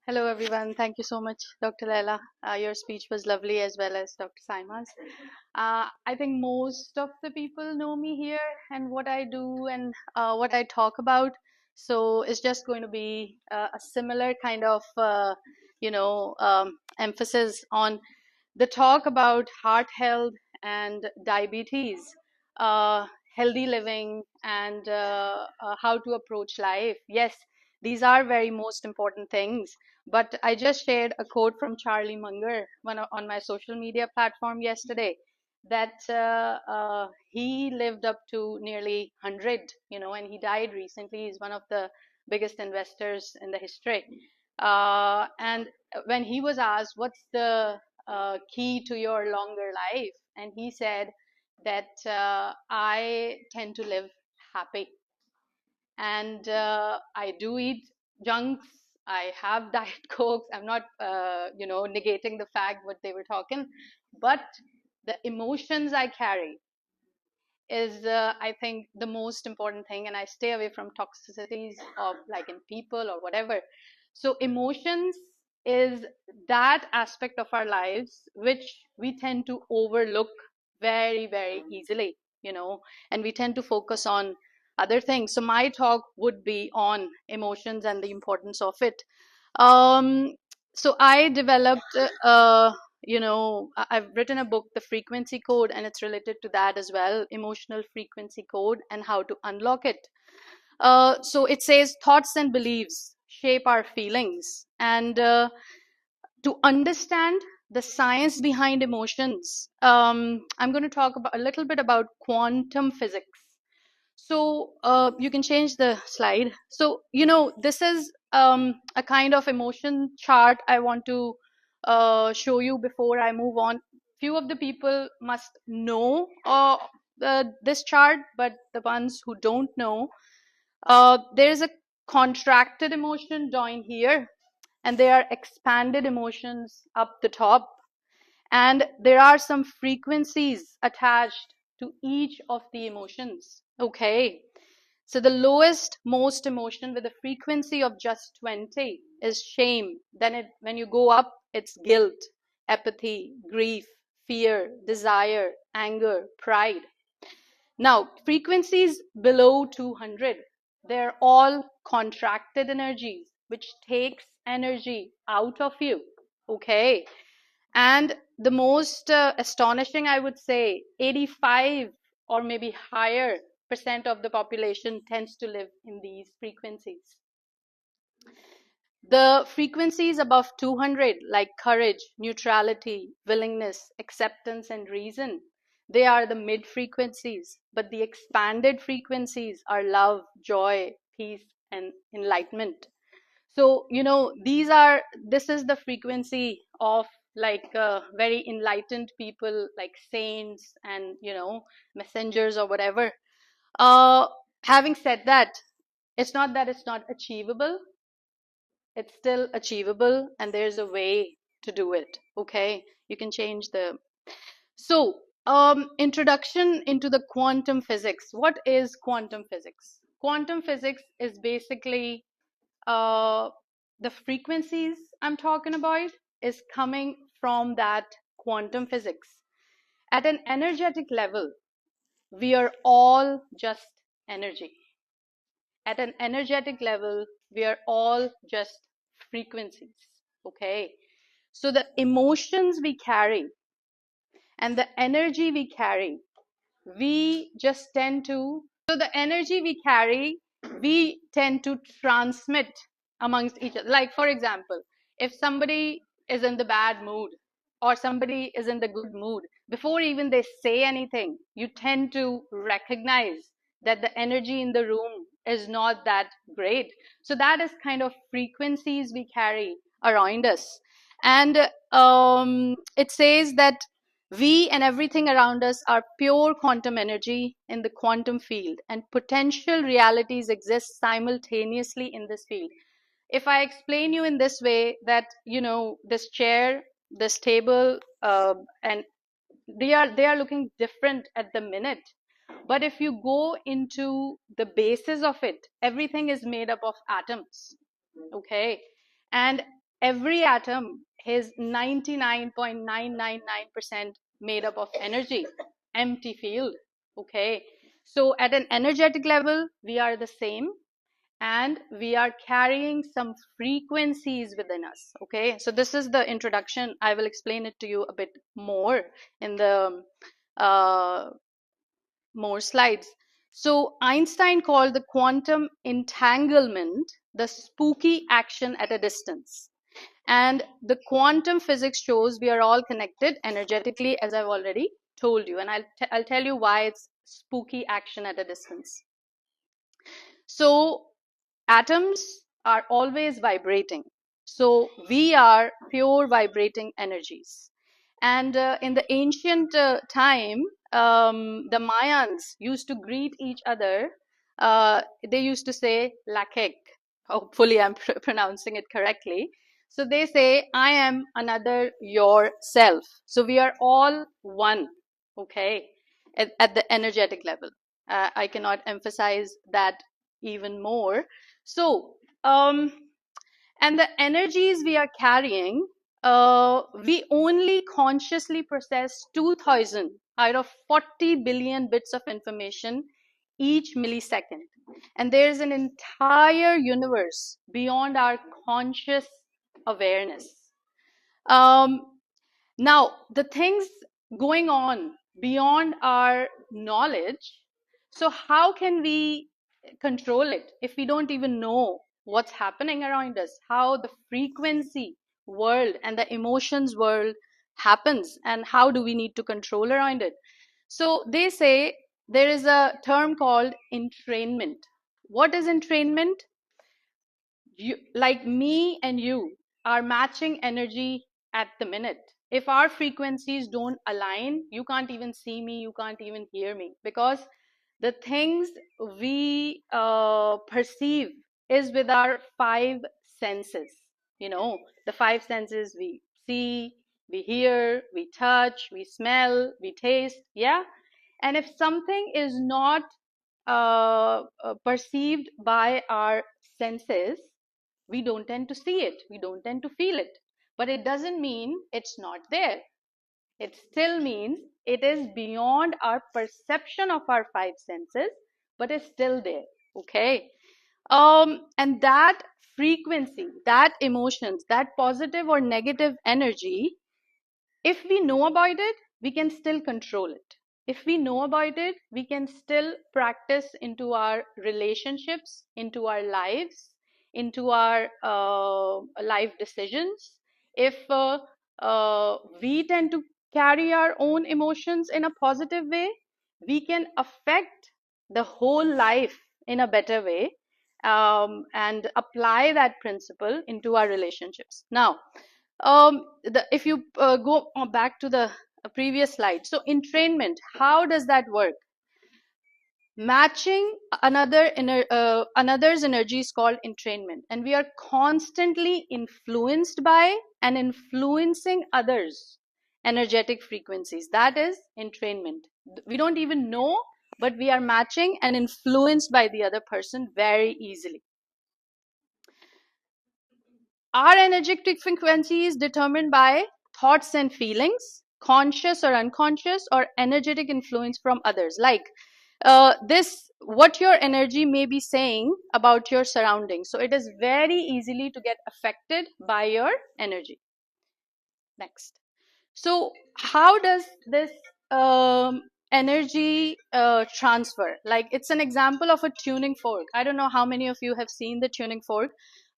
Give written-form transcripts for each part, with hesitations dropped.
Hello, everyone. Thank you so much, Dr. Laila. Your speech was lovely as well as Dr. Saima's. I think most of the people know me here and what I do and what I talk about. So it's just going to be a similar kind of, emphasis on the talk about heart health and diabetes, uh, healthy living, and how to approach life. Yes, these are very most important things. But I just shared a quote from Charlie Munger on my social media platform yesterday that he lived up to nearly 100, and he died recently. He's one of the biggest investors in the history. And when he was asked, what's the key to your longer life? And he said that I tend to live happy and I do eat junks. I have diet cokes. I'm not, negating the fact what they were talking, but the emotions I carry is, I think, the most important thing. And I stay away from toxicities of like in people or whatever. So emotions is that aspect of our lives which we tend to overlook very, very easily, and we tend to focus on other things. So my talk would be on emotions and the importance of it. Um, so I developed, I've written a book, The Frequency Code, and it's related to that as well, emotional frequency code and how to unlock it. So it says thoughts and beliefs shape our feelings. And to understand the science behind emotions, I'm going to talk about a little bit about quantum physics. So you can change the slide. So, this is a kind of emotion chart I want to show you before I move on. Few of the people must know this chart, but the ones who don't know, there's a contracted emotion down here, and there are expanded emotions up the top. And there are some frequencies attached to each of the emotions. Okay. So the lowest most emotion with a frequency of just 20 is shame. Then when you go up, it's guilt, apathy, grief, fear, desire, anger, pride. Now, frequencies below 200, they're all contracted energies, which takes energy out of you. Okay. And the most astonishing, I would say, 85 or maybe higher percent of the population tends to live in these frequencies. The frequencies above 200, like courage, neutrality, willingness, acceptance, and reason, they are the mid frequencies. But the expanded frequencies are love, joy, peace, and enlightenment. So, this is the frequency of like very enlightened people, like saints and, messengers or whatever. Uh, Having said that, it's not that it's not achievable. It's still achievable, and there's a way to do it. Okay, you can change the. So, introduction into the quantum physics. What is quantum physics? Quantum physics is basically uh, the frequencies I'm talking about is coming from that quantum physics. At an energetic level, we are all just energy. At an energetic level, we are all just frequencies. Okay. So the emotions we carry and the energy we carry, we just tend to, so the energy we carry, we tend to transmit amongst each other. Like, for example, if somebody is in the bad mood or somebody is in the good mood, before even they say anything, you tend to recognize that the energy in the room is not that great. So that is kind of frequencies we carry around us. And it says that we and everything around us are pure quantum energy in the quantum field, and potential realities exist simultaneously in this field. If I explain you in this way that, this chair, this table, and they are looking different at the minute, but if you go into the basis of it, everything is made up of atoms. Okay. And every atom is 99.999% made up of energy, empty field. Okay. So at an energetic level, we are the same, and we are carrying some frequencies within us. Okay. So this is the introduction. I will explain it to you a bit more in the uh, more slides. So Einstein called the quantum entanglement the spooky action at a distance. And the quantum physics shows we are all connected energetically, as I've already told you. And I'll tell you why it's spooky action at a distance. So atoms are always vibrating. So we are pure vibrating energies. And in the ancient time, the Mayans used to greet each other. They used to say lakek. Hopefully, I'm pronouncing it correctly. So they say, I am another yourself. So we are all one, okay, at the energetic level. I cannot emphasize that even more. So, and the energies we are carrying, we only consciously process 2000 out of 40 billion bits of information each millisecond. And there's an entire universe beyond our conscious awareness. Um, Now, the things going on beyond our knowledge, so how can we control it if we don't even know what's happening around us, how the frequency world and the emotions world happens, and how do we need to control around it? So they say there is a term called entrainment. What is entrainment? You, like me and you, are matching energy at the minute. If our frequencies don't align, you can't even see me, you can't even hear me, because the things we perceive is with our five senses. You know, the five senses: we see, we hear, we touch, we smell, we taste. Yeah. And if something is not perceived by our senses, we don't tend to see it, we don't tend to feel it. But it doesn't mean it's not there. It still means it is beyond our perception of our five senses, but it's still there. Okay. And that frequency, that emotions, that positive or negative energy, if we know about it, we can still control it. If we know about it, we can still practice into our relationships, into our lives, into our life decisions. If we tend to carry our own emotions in a positive way, we can affect the whole life in a better way, and apply that principle into our relationships. Now, if you go back to the previous slide, so entrainment, how does that work? Matching another's energy is called entrainment, and we are constantly influenced by and influencing others' energetic frequencies. That is entrainment. We don't even know, but we are matching and influenced by the other person very easily. Our energetic frequency is determined by thoughts and feelings, conscious or unconscious, or energetic influence from others. Like what your energy may be saying about your surroundings. So it is very easily to get affected by your energy. Next. So how does this energy transfer? Like, it's an example of a tuning fork. I don't know how many of you have seen the tuning fork.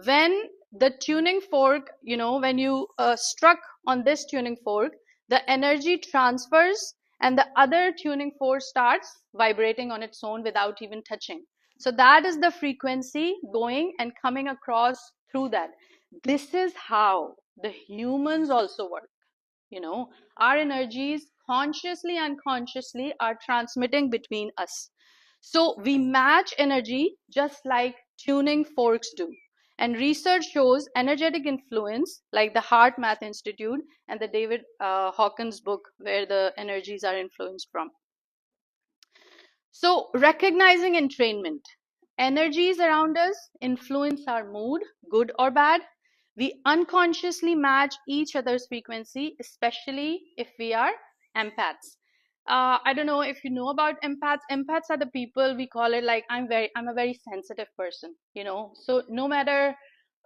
When the tuning fork, when you struck on this tuning fork, the energy transfers and the other tuning fork starts vibrating on its own without even touching. So that is the frequency going and coming across through that. This is how the humans also work. Our energies, consciously, unconsciously, are transmitting between us. So we match energy just like tuning forks do. And research shows energetic influence, like the Heart Math Institute and the David Hawkins book, where the energies are influenced from. So recognizing entrainment, energies around us influence our mood, good or bad. We unconsciously match each other's frequency, especially if we are empaths. I don't know if you know about empaths. Empaths are the people, we call it like, I'm a very sensitive person, you know. So no matter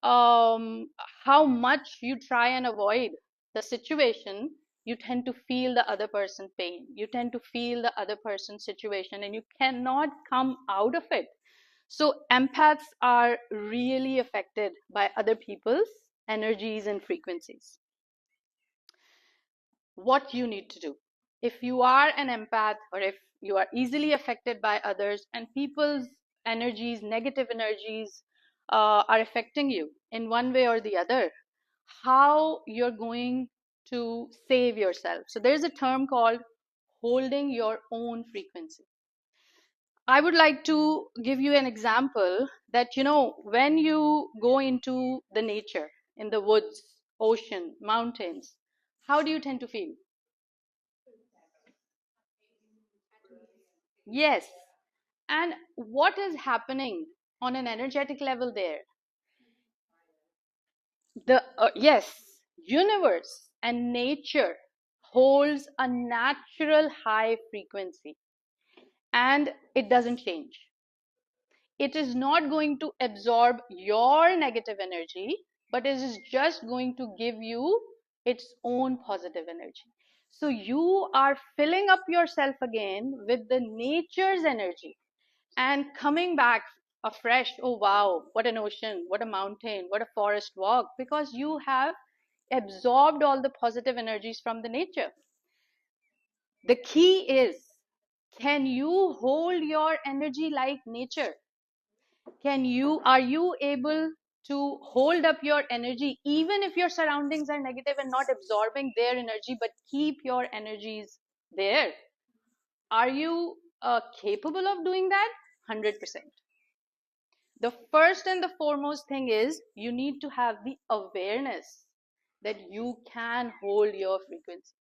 um, how much you try and avoid the situation, you tend to feel the other person's pain. You tend to feel the other person's situation, and you cannot come out of it. So empaths are really affected by other people's energies and frequencies. What you need to do, if you are an empath, or if you are easily affected by others and people's energies, negative energies, are affecting you in one way or the other, how you're going to save yourself. So there's a term called holding your own frequency. I would like to give you an example that, you know, when you go into the nature, in the woods, ocean, mountains, how do you tend to feel? Yes. And what is happening on an energetic level there? The yes, universe and nature holds a natural high frequency, and it doesn't change. It is not going to absorb your negative energy, but it is just going to give you its own positive energy. So you are filling up yourself again with the nature's energy and coming back afresh. Oh wow, what an ocean, what a mountain, what a forest walk, because you have absorbed all the positive energies from the nature. The key is, can you hold your energy like nature? Are you able to hold up your energy even if your surroundings are negative, and not absorbing their energy, but keep your energies there? Are you capable of doing that? 100%. The first and the foremost thing is, you need to have the awareness that you can hold your frequency,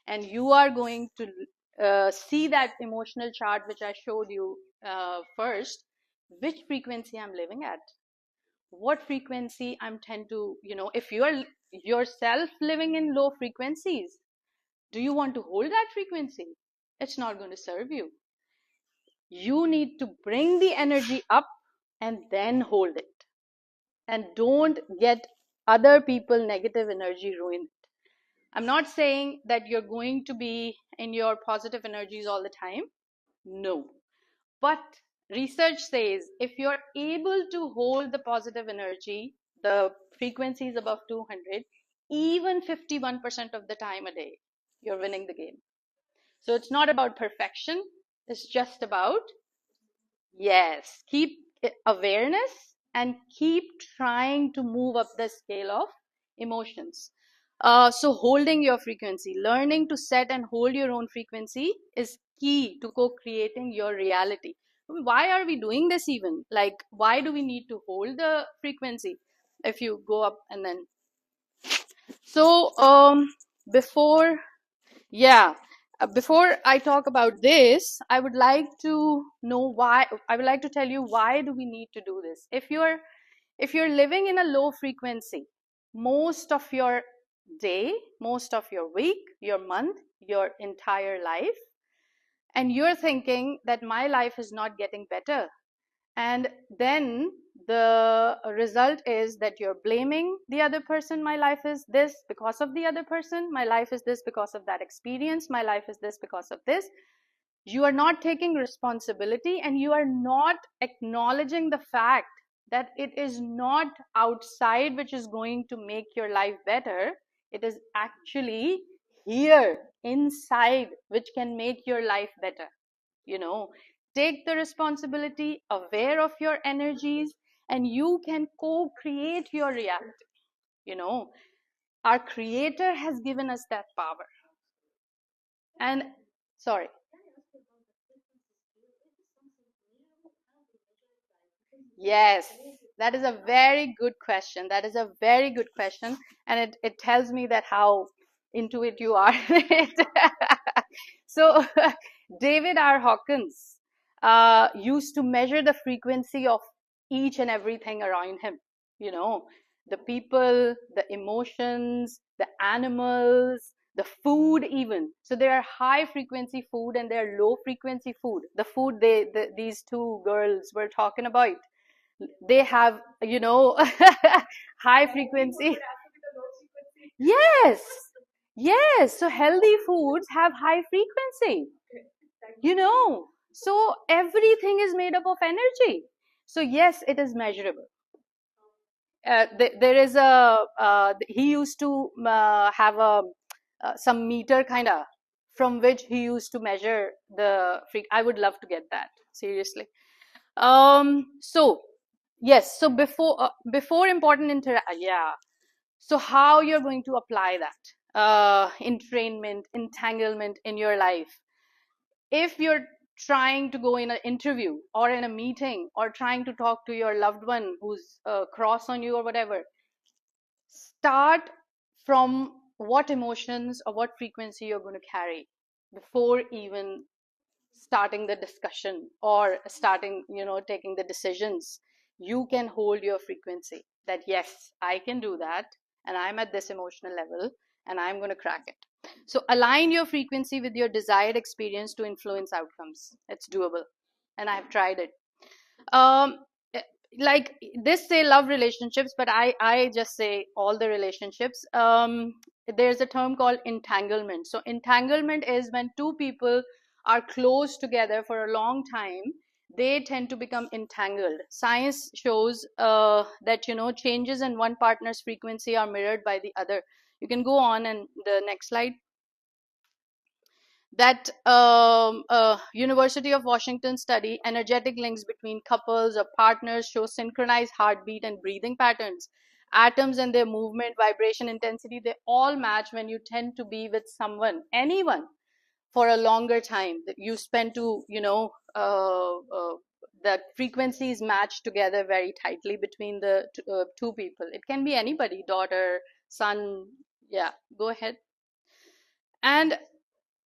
and you are going to see that emotional chart which I showed you first, which frequency I'm living at, what frequency I'm tend to, you know, if you're yourself living in low frequencies, do you want to hold that frequency? It's not going to serve you. You need to bring the energy up and then hold it, and don't get other people negative energy ruined. I'm not saying that you're going to be in your positive energies all the time, no, but research says if you're able to hold the positive energy, the frequencies above 200, even 51% of the time a day, you're winning the game. So it's not about perfection, it's just about, yes, keep awareness and keep trying to move up the scale of emotions. So holding your frequency, learning to set and hold your own frequency is key to co-creating your reality. Why are we doing this even? Like, why do we need to hold the frequency? If you go up and then, so before, yeah, before I talk about this, I would like to know why. I would like to tell you, why do we need to do this? If you're living in a low frequency, most of your day, most of your week, your month, your entire life, and you're thinking that my life is not getting better, and then the result is that you're blaming the other person. My life is this because of the other person, my life is this because of that experience, my life is this because of this. You are not taking responsibility, and you are not acknowledging the fact that it is not outside which is going to make your life better. It is actually here inside which can make your life better. You know, take the responsibility, aware of your energies, and you can co-create your reality. You know, our creator has given us that power. And sorry. Yes, that is a very good question. That is a very good question. And it tells me that how into it you are. So, David R. Hawkins used to measure the frequency of each and everything around him. You know, the people, the emotions, the animals, the food even. So there are high frequency food and there are low frequency food. The food these two girls were talking about, they have, high frequency. Yes, yes. So healthy foods have high frequency, so everything is made up of energy. So yes, it is measurable. There is he used to have a some meter kind of, from which he used to measure the freak. I would love to get that, seriously. So yes, so before important yeah. So how you're going to apply that entrainment, entanglement in your life? If you're trying to go in an interview or in a meeting or trying to talk to your loved one who's cross on you or whatever, start from what emotions or what frequency you're going to carry before even starting the discussion or starting, taking the decisions. You can hold your frequency that yes, I can do that, and I'm at this emotional level, and I'm going to crack it. So align your frequency with your desired experience to influence outcomes. It's doable, and I've tried it. um eh, like this say love relationships, but I just say all the relationships. There's a term called entanglement. So entanglement is when two people are close together for a long time, they tend to become entangled. Science shows that changes in one partner's frequency are mirrored by the other. You can go on, and the next slide. That University of Washington study, energetic links between couples or partners show synchronized heartbeat and breathing patterns. Atoms and their movement, vibration, intensity, they all match when you tend to be with someone, anyone, for a longer time. That you spend to, the frequencies match together very tightly between the two people. It can be anybody, daughter, son. Yeah, go ahead. And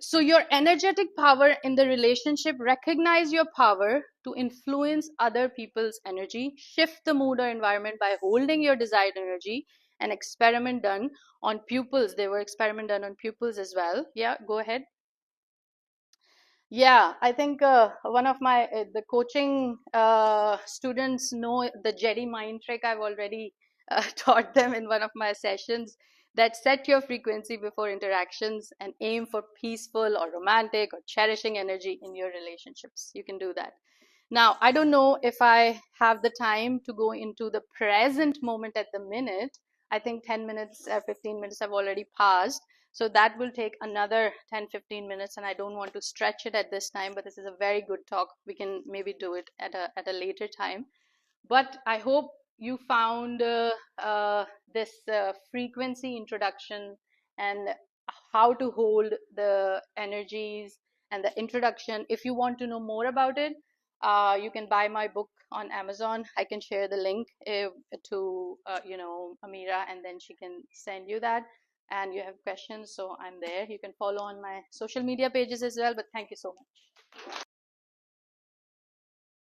so your energetic power in the relationship, recognize your power to influence other people's energy, shift the mood or environment by holding your desired energy. An experiment done on pupils. There were experiment done on pupils as well. Yeah, go ahead. Yeah, I think one of my the coaching students know the Jedi mind trick. I've already taught them in one of my sessions, that set your frequency before interactions and aim for peaceful or romantic or cherishing energy in your relationships. You can do that. Now, I don't know if I have the time to go into the present moment at the minute. I think 10 minutes, 15 minutes have already passed. So that will take another 10-15 minutes, and I don't want to stretch it at this time, but this is a very good talk. We can maybe do it at a later time. But I hope you found this frequency introduction and how to hold the energies and the introduction. If you want to know more about it, you can buy my book on Amazon. I can share the link to Ameera, and then she can send you that. And you have questions, so I'm there. You can follow on my social media pages as well. But thank you so much.